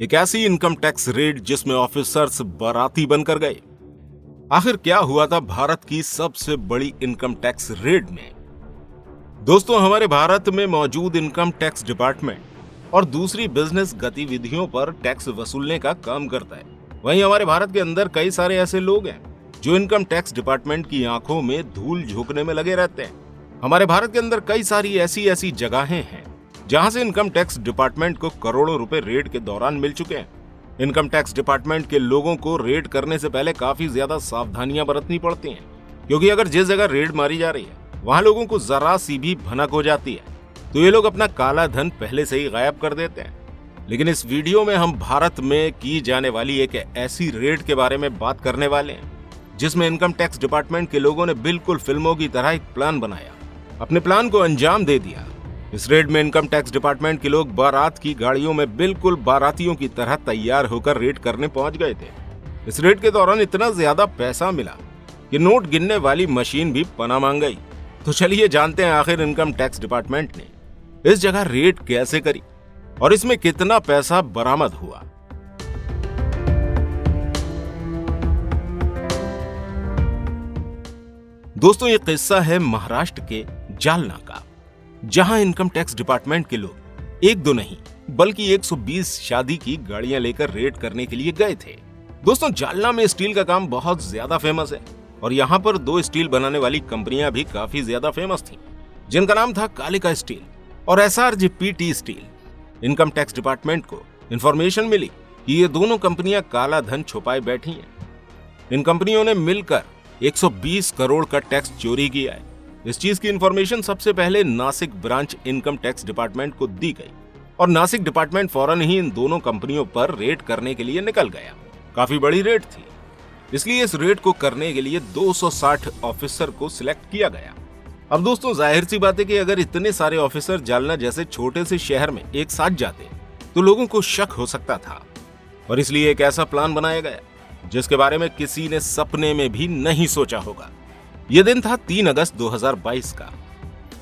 एक ऐसी income tax raid जिसमें ऑफिसर्स बाराती बनकर गए। आखिर क्या हुआ था भारत की सबसे बड़ी इनकम टैक्स रेड में? दोस्तों, हमारे भारत में मौजूद इनकम टैक्स डिपार्टमेंट और दूसरी बिजनेस गतिविधियों पर टैक्स वसूलने का काम करता है। वहीं हमारे भारत के अंदर कई सारे ऐसे लोग हैं जो इनकम टैक्स डिपार्टमेंट की आंखों में धूल झोंकने में लगे रहते हैं। हमारे भारत के अंदर कई सारी ऐसी जगहें हैं जहां से इनकम टैक्स डिपार्टमेंट को करोड़ों रुपए रेड के दौरान मिल चुके हैं। इनकम टैक्स डिपार्टमेंट के लोगों को रेड करने से पहले काफी ज्यादा सावधानियां बरतनी पड़ती हैं, क्योंकि अगर जिस जगह रेड मारी जा रही है वहां लोगों को जरा सी भी भनक हो जाती है तो ये लोग अपना काला धन पहले से ही गायब कर देते हैं। लेकिन इस वीडियो में हम भारत में की जाने वाली एक ऐसी रेड के बारे में बात करने वाले हैं जिसमें इनकम टैक्स डिपार्टमेंट के लोगों ने बिल्कुल फिल्मों की तरह एक प्लान बनाया, अपने प्लान को अंजाम दे दिया। इस रेड में इनकम टैक्स डिपार्टमेंट के लोग बारात की गाड़ियों में बिल्कुल बारातियों की तरह तैयार होकर रेड करने पहुंच गए थे। इस रेड के दौरान इतना ज्यादा पैसा मिला कि नोट गिनने वाली मशीन भी पनाह मांग गई। तो चलिए जानते हैं आखिर इनकम टैक्स डिपार्टमेंट ने इस जगह रेड कैसे करी और इसमें कितना पैसा बरामद हुआ। दोस्तों, ये किस्सा है महाराष्ट्र के जालना का, जहां इनकम टैक्स डिपार्टमेंट के लोग एक दो नहीं बल्कि 120 शादी की गाड़ियां लेकर रेड करने के लिए गए थे। दोस्तों, जालना में स्टील का काम बहुत ज्यादा फेमस है और यहाँ पर 2 स्टील बनाने वाली कंपनियां भी काफी ज्यादा फेमस थीं, जिनका नाम था कालिका स्टील और SRGPT steel. Income tax department को इंफॉर्मेशन मिली कि ये दोनों कंपनियां काला धन छुपाए बैठी हैं। इन कंपनियों ने मिलकर 120 करोड़ का टैक्स चोरी किया है। इस चीज की इंफॉर्मेशन सबसे पहले Nashik branch income tax department को दी गई और नासिक डिपार्टमेंट फौरन ही इन दोनों कंपनियों पर रेड करने के लिए निकल गया। काफी बड़ी रेड थी, इसलिए इस रेड को करने के लिए 260 ऑफिसर को सिलेक्ट किया गया। अब दोस्तों, जाहिर सी बात है कि अगर इतने सारे ऑफिसर जालना जैसे छोटे से शहर में एक साथ जाते तो लोगों को शक हो सकता था और इसलिए एक ऐसा प्लान बनाया गया जिसके बारे में किसी ने सपने में भी नहीं सोचा होगा। यह दिन था 3 अगस्त 2022 का,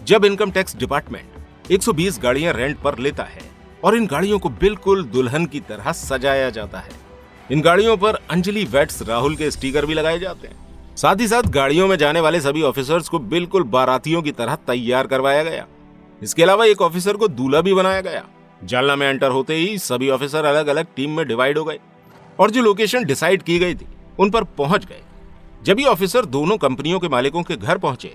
जब इनकम टैक्स डिपार्टमेंट 120 गाड़ियां रेंट पर लेता है और इन गाड़ियों को बिल्कुल दुल्हन की तरह सजाया जाता है। इन गाड़ियों पर अंजलि वेट्स राहुल के स्टिकर भी लगाए जाते हैं। साथ ही साथ गाड़ियों में जाने वाले सभी ऑफिसर्स को बिल्कुल बारातियों की तरह तैयार करवाया गया। इसके अलावा एक ऑफिसर को दूल्हा भी बनाया गया। जालना में एंटर होते ही सभी ऑफिसर अलग अलग टीम में डिवाइड हो गए और जो लोकेशन डिसाइड की गई थी उन पर पहुंच गए। जब ये ऑफिसर दोनों कंपनियों के मालिकों के घर पहुंचे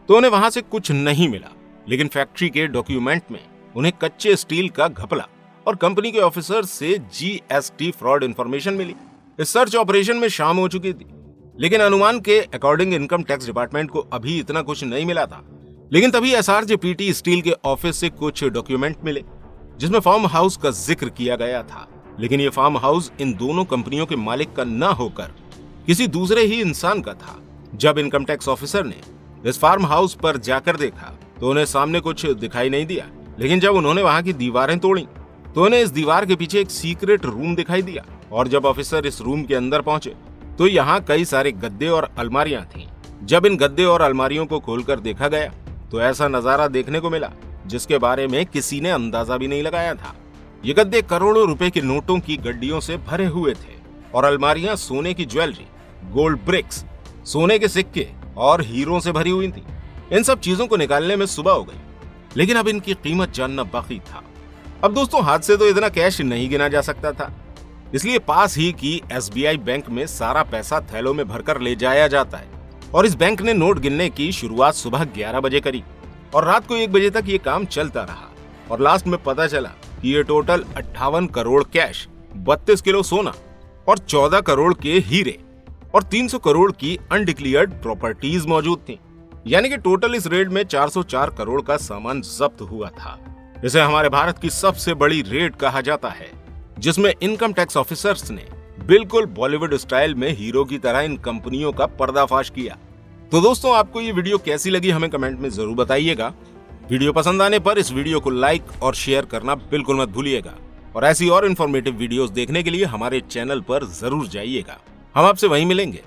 तो उन्हें वहां से कुछ नहीं मिला, लेकिन फैक्ट्री के डॉक्यूमेंट में उन्हें कच्चे स्टील का घपला और कंपनी के ऑफिसर से GST फ्रॉड इंफॉर्मेशन मिली। इस सर्च ऑपरेशन में शाम हो चुकी थी, लेकिन अनुमान के अकॉर्डिंग इनकम टैक्स डिपार्टमेंट को अभी इतना कुछ नहीं मिला था। लेकिन तभी SRGPT स्टील के ऑफिस से कुछ डॉक्यूमेंट मिले जिसमें फार्म हाउस का जिक्र किया गया था, लेकिन ये फार्म हाउस इन दोनों कंपनियों के मालिक का न होकर किसी दूसरे ही इंसान का था। जब इनकम टैक्स ऑफिसर ने इस फार्म हाउस पर जाकर देखा तो उन्हें सामने कुछ दिखाई नहीं दिया, लेकिन जब उन्होंने वहां की दीवारें तोड़ी तो उन्हें इस दीवार के पीछे एक सीक्रेट रूम दिखाई दिया और जब ऑफिसर इस रूम के अंदर पहुंचे तो यहाँ कई सारे गद्दे और अलमारियां थीं। जब इन गद्दे और अलमारियों को खोलकर देखा गया तो ऐसा नजारा देखने को मिला जिसके बारे में किसी ने अंदाजा भी नहीं लगाया था। ये गद्दे करोड़ों रुपए के नोटों की गड्डियों से भरे हुए थे और अलमारियां सोने की ज्वेलरी, गोल्ड ब्रिक्स, सोने के सिक्के और हीरों से भरी हुई थी। इन सब चीजों को निकालने में सुबह हो गई, लेकिन अब इनकी कीमत जानना बाकी था। अब दोस्तों, हाथ से तो इतना कैश नहीं गिना जा सकता था, इसलिए पास ही की SBI बैंक में सारा पैसा थैलों में भरकर ले जाया जाता है और इस बैंक ने नोट गिनने की शुरुआत सुबह 11 बजे करी और रात को 1 बजे तक ये काम चलता रहा और लास्ट में पता चला कि ये टोटल 58 करोड़ कैश, 32 किलो सोना और 14 करोड़ के हीरे और 300 करोड़ की अनडिक्लेयर्ड प्रॉपर्टीज मौजूद थी। यानी कि टोटल इस रेड में 404 करोड़ का सामान जब्त हुआ था। इसे हमारे भारत की सबसे बड़ी रेड कहा जाता है, जिसमें इनकम टैक्स ऑफिसर्स ने बिल्कुल बॉलीवुड स्टाइल में हीरो की तरह इन कंपनियों का पर्दाफाश किया। तो दोस्तों, आपको ये वीडियो कैसी लगी हमें कमेंट में जरूर बताइएगा। वीडियो पसंद आने पर इस वीडियो को लाइक और शेयर करना बिल्कुल मत भूलिएगा और ऐसी और इन्फॉर्मेटिव वीडियोस देखने के लिए हमारे चैनल पर जरूर जाइएगा। हम आपसे वहीं मिलेंगे।